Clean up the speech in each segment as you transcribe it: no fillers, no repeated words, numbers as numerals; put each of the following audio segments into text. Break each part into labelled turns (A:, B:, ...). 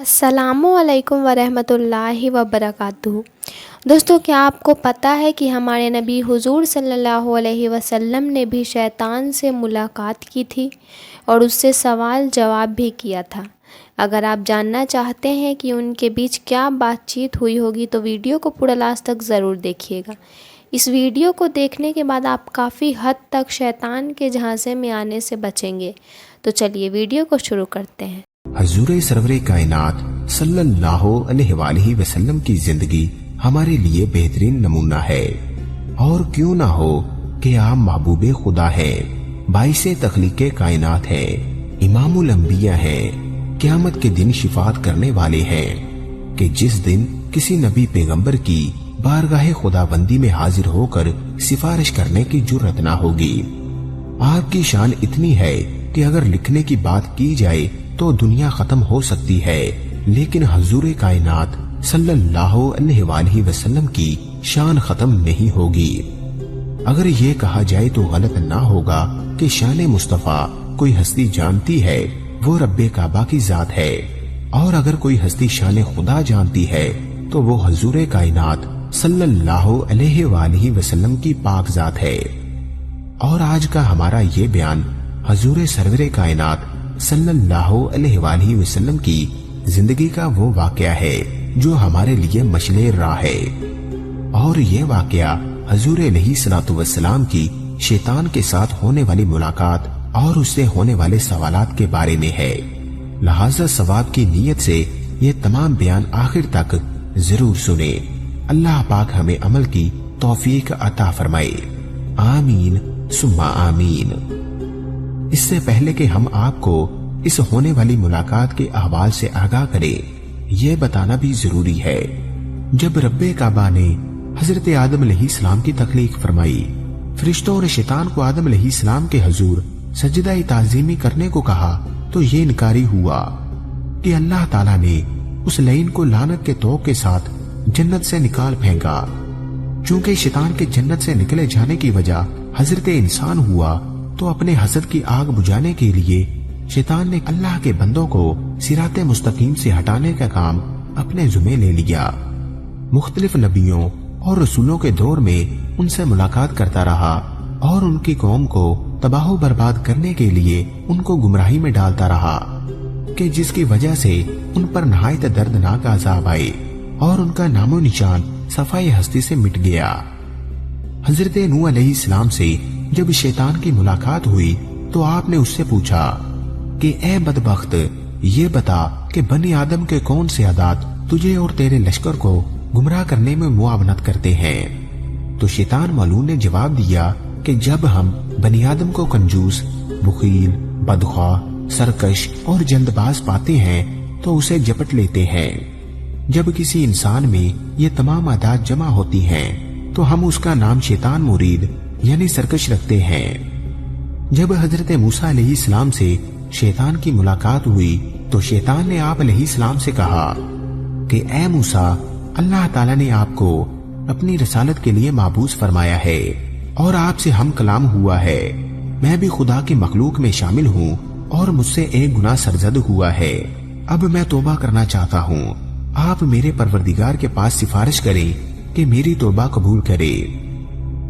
A: السلام علیکم ورحمۃ اللہ وبرکاتہ۔ دوستو، کیا آپ کو پتہ ہے کہ ہمارے نبی حضور صلی اللہ علیہ وسلم نے بھی شیطان سے ملاقات کی تھی اور اس سے سوال جواب بھی کیا تھا۔ اگر آپ جاننا چاہتے ہیں کہ ان کے بیچ کیا بات چیت ہوئی ہوگی تو ویڈیو کو پورا لاسٹ تک ضرور دیکھیے گا۔ اس ویڈیو کو دیکھنے کے بعد آپ کافی حد تک شیطان کے جھانسے میں آنے سے بچیں گے۔ تو چلیے ویڈیو کو شروع کرتے ہیں۔
B: حضور سرور کائنات صلی اللہ علیہ وآلہ وسلم کی زندگی ہمارے لیے بہترین نمونہ ہے، اور کیوں نہ ہو کہ آپ محبوب خدا ہے، باعث تخلیق کائنات ہے، امام الانبیاء ہے، قیامت کے دن شفاعت کرنے والے ہیں کہ جس دن کسی نبی پیغمبر کی بارگاہ خدا بندی میں حاضر ہو کر سفارش کرنے کی جرت نہ ہوگی۔ آپ کی شان اتنی ہے کہ اگر لکھنے کی بات کی جائے تو دنیا ختم ہو سکتی ہے، لیکن حضور کائنات صلی اللہ علیہ وآلہ وسلم کی شان ختم نہیں ہوگی۔ اگر یہ کہا جائے تو غلط نہ ہوگا کہ شان مصطفیٰ کوئی ہستی جانتی ہے وہ رب کعبہ کی ذات ہے، اور اگر کوئی ہستی شان خدا جانتی ہے تو وہ حضور کائنات صلی اللہ علیہ وآلہ وسلم کی پاک ذات ہے۔ اور آج کا ہمارا یہ بیان حضور سرور کائنات صلی اللہ علیہ وآلہ وسلم کی زندگی کا وہ واقعہ ہے جو ہمارے لیے مشعل راہ ہے، اور یہ واقعہ حضور علیہ الصلوۃ والسلام کی شیطان کے ساتھ ہونے والی ملاقات اور اس سے ہونے والے سوالات کے بارے میں ہے۔ لہذا ثواب کی نیت سے یہ تمام بیان آخر تک ضرور سنیں۔ اللہ پاک ہمیں عمل کی توفیق عطا فرمائے، آمین ثم آمین۔ اس سے پہلے کہ ہم آپ کو اس ہونے والی ملاقات کے احوال سے آگاہ کریں، یہ بتانا بھی ضروری ہے، جب رب کعبہ نے حضرت آدم علیہ السلام کی تخلیق فرمائی، فرشتوں اور شیطان کو آدم علیہ السلام کے حضور سجدہ تعظیمی کرنے کو کہا تو یہ انکاری ہوا کہ اللہ تعالیٰ نے اس لعین کو لعنت کے توق کے ساتھ جنت سے نکال پھینکا۔ چونکہ شیطان کے جنت سے نکلے جانے کی وجہ حضرت انسان ہوا، تو اپنے حسد کی آگ بجھانے کے لیے شیطان نے اللہ کے بندوں کو صراط مستقیم سے ہٹانے کا کام اپنے ذمہ لے لیا۔ مختلف نبیوں اور رسولوں کے دور میں ان سے ملاقات کرتا رہا اور ان کی قوم کو تباہ و برباد کرنے کے لیے ان کو گمراہی میں ڈالتا رہا، کہ جس کی وجہ سے ان پر نہایت دردناک عذاب آئے اور ان کا نام و نشان صفحہ ہستی سے مٹ گیا۔ حضرت نوح علیہ السلام سے جب شیطان کی ملاقات ہوئی تو آپ نے اس سے پوچھا کہ اے بدبخت، یہ بتا کہ بنی آدم کے کون سے عادات تجھے اور تیرے لشکر کو گمراہ کرنے میں معاونت کرتے ہیں؟ تو شیطان ملعون نے جواب دیا کہ جب ہم بنی آدم کو کنجوس، بخیل، بدخواہ، سرکش اور جلد باز پاتے ہیں تو اسے جپٹ لیتے ہیں۔ جب کسی انسان میں یہ تمام عادات جمع ہوتی ہیں تو ہم اس کا نام شیطان مرید یعنی سرکش رکھتے ہیں۔ جب حضرت موسیٰ علیہ السلام سے شیطان کی ملاقات ہوئی تو شیطان نے آپ علیہ السلام سے کہا کہ اے موسیٰ، اللہ تعالیٰ نے آپ کو اپنی رسالت کے لیے مابعوث فرمایا ہے اور آپ سے ہم کلام ہوا ہے۔ میں بھی خدا کی مخلوق میں شامل ہوں اور مجھ سے ایک گناہ سرزد ہوا ہے، اب میں توبہ کرنا چاہتا ہوں۔ آپ میرے پروردگار کے پاس سفارش کریں کہ میری توبہ قبول کرے۔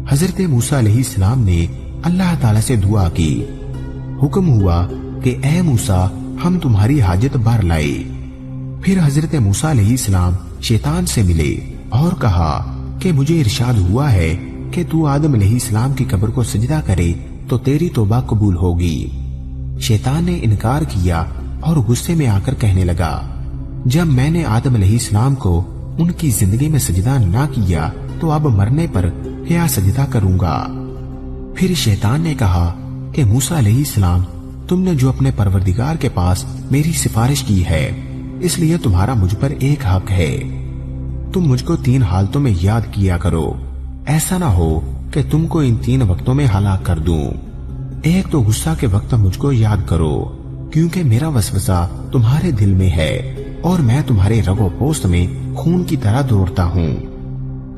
B: حضرت موسیٰ علیہ السلام نے اللہ تعالیٰ سے دعا کی۔ حکم ہوا کہ اے موسیٰ، ہم تمہاری حاجت بار لائے۔ پھر حضرت موسیٰ علیہ السلام شیطان سے ملے اور کہا کہ مجھے ارشاد ہوا ہے کہ تو آدم علیہ السلام کی قبر کو سجدہ کرے تو تیری توبہ قبول ہوگی۔ شیطان نے انکار کیا اور غصے میں آ کر کہنے لگا، جب میں نے آدم علیہ السلام کو ان کی زندگی میں سجدہ نہ کیا تو اب مرنے پر کیا سجدہ کروں گا؟ پھر شیطان نے کہا کہ موسیٰ علیہ السلام، تم نے جو اپنے پروردگار کے پاس میری سفارش کی ہے، اس لیے تمہارا مجھ پر ایک حق ہے۔ تم مجھ کو 3 حالتوں میں یاد کیا کرو، ایسا نہ ہو کہ تم کو ان 3 وقتوں میں ہلاک کر دوں۔ ایک تو غصہ کے وقت مجھ کو یاد کرو، کیونکہ میرا وسوسہ تمہارے دل میں ہے اور میں تمہارے رگ و پوست میں خون کی طرح دوڑتا ہوں۔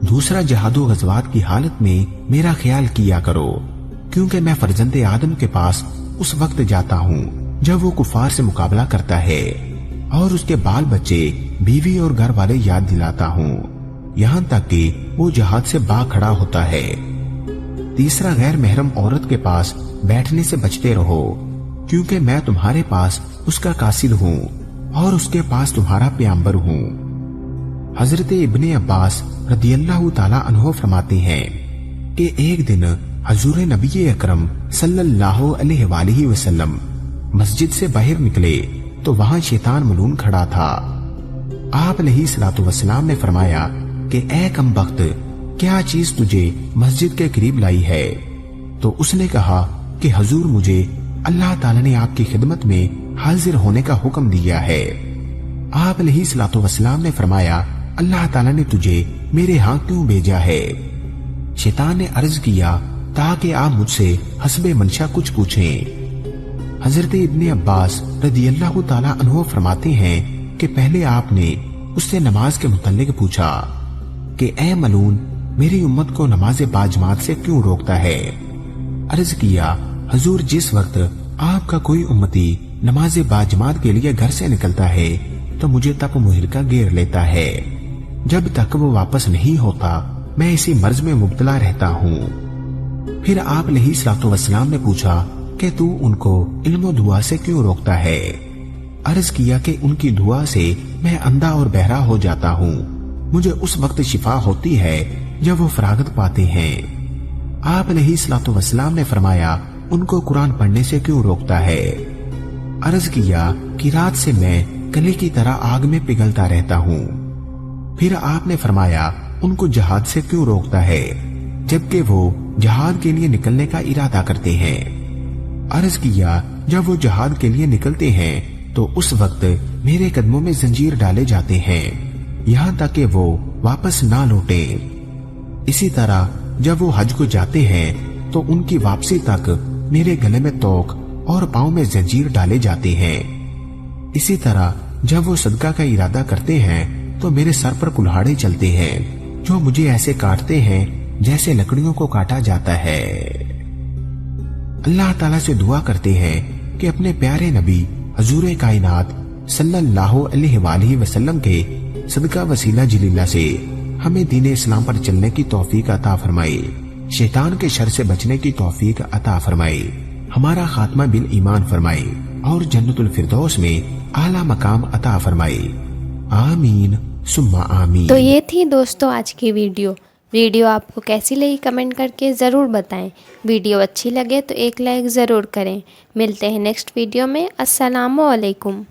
B: دوسرا، جہاد و غزوات کی حالت میں میرا خیال کیا کرو، کیونکہ میں فرزند آدم کے پاس اس وقت جاتا ہوں جب وہ کفار سے مقابلہ کرتا ہے اور اس کے بال بچے، بیوی اور گھر والے یاد دلاتا ہوں، یہاں تک کہ وہ جہاد سے باغ کھڑا ہوتا ہے۔ تیسرا، غیر محرم عورت کے پاس بیٹھنے سے بچتے رہو، کیونکہ میں تمہارے پاس اس کا قاصد ہوں اور اس کے پاس تمہارا پیامبر ہوں۔ حضرت ابن عباس رضی اللہ تعالی عنہ فرماتے ہیں کہ ایک دن حضور نبی اکرم صلی اللہ علیہ وآلہ وسلم مسجد سے باہر نکلے تو وہاں شیطان ملعون کھڑا تھا۔ آپ علیہ الصلوۃ والسلام نے فرمایا کہ اے کم بخت، کیا چیز تجھے مسجد کے قریب لائی ہے؟ تو اس نے کہا کہ حضور، مجھے اللہ تعالیٰ نے آپ کی خدمت میں حاضر ہونے کا حکم دیا ہے۔ آپ علیہ الصلوۃ والسلام نے فرمایا، اللہ تعالیٰ نے تجھے میرے ہاں کیوں بھیجا ہے؟ شیطان نے عرض کیا تاکہ آپ مجھ سے حسب منشا کچھ پوچھیں۔ حضرت ابن عباس رضی اللہ تعالیٰ عنہ فرماتے ہیں کہ پہلے آپ نے اس سے نماز کے متعلق پوچھا کہ اے ملعون، میری امت کو نماز باجماعت سے کیوں روکتا ہے؟ عرض کیا، حضور، جس وقت آپ کا کوئی امتی نماز باجماعت کے لیے گھر سے نکلتا ہے تو مجھے تپ مہلکہ گھیر لیتا ہے، جب تک وہ واپس نہیں ہوتا میں اسی مرض میں مبتلا رہتا ہوں۔ پھر آپ علیہ الصلوۃ والسلام نے پوچھا کہ تو ان کو علم و دعا سے کیوں روکتا ہے؟ عرض کیا کہ ان کی دعا سے میں اندھا اور بہرا ہو جاتا ہوں، مجھے اس وقت شفا ہوتی ہے جب وہ فراغت پاتے ہیں۔ آپ علیہ الصلوۃ والسلام نے فرمایا، ان کو قرآن پڑھنے سے کیوں روکتا ہے؟ عرض کیا کہ رات سے میں کلے کی طرح آگ میں پگھلتا رہتا ہوں۔ پھر آپ نے فرمایا، ان کو جہاد سے کیوں روکتا ہے جبکہ وہ جہاد کے لیے نکلنے کا ارادہ کرتے ہیں؟ عرض کیا، جب وہ جہاد کے لیے نکلتے ہیں تو اس وقت میرے قدموں میں زنجیر ڈالے جاتے ہیں یہاں تک کہ وہ واپس نہ لوٹیں۔ اسی طرح جب وہ حج کو جاتے ہیں تو ان کی واپسی تک میرے گلے میں توق اور پاؤں میں زنجیر ڈالے جاتے ہیں۔ اسی طرح جب وہ صدقہ کا ارادہ کرتے ہیں تو میرے سر پر کلہاڑے چلتے ہیں جو مجھے ایسے کاٹتے ہیں جیسے لکڑیوں کو کاٹا جاتا ہے۔ اللہ تعالیٰ سے دعا کرتے ہیں کہ اپنے پیارے نبی حضور کائنات صلی اللہ علیہ وآلہ وسلم کے صدقہ وسیلہ جلیلہ سے ہمیں دین اسلام پر چلنے کی توفیق عطا فرمائے، شیطان کے شر سے بچنے کی توفیق عطا فرمائے، ہمارا خاتمہ بالایمان فرمائے اور جنت الفردوس میں اعلیٰ مقام عطا فرمائے، آمین ثم آمین۔
A: تو یہ تھی دوستو آج کی ویڈیو آپ کو کیسی لگی کمنٹ کر کے ضرور بتائیں۔ ویڈیو اچھی لگے تو ایک لائک ضرور کریں۔ ملتے ہیں نیکسٹ ویڈیو میں۔ السلام علیکم۔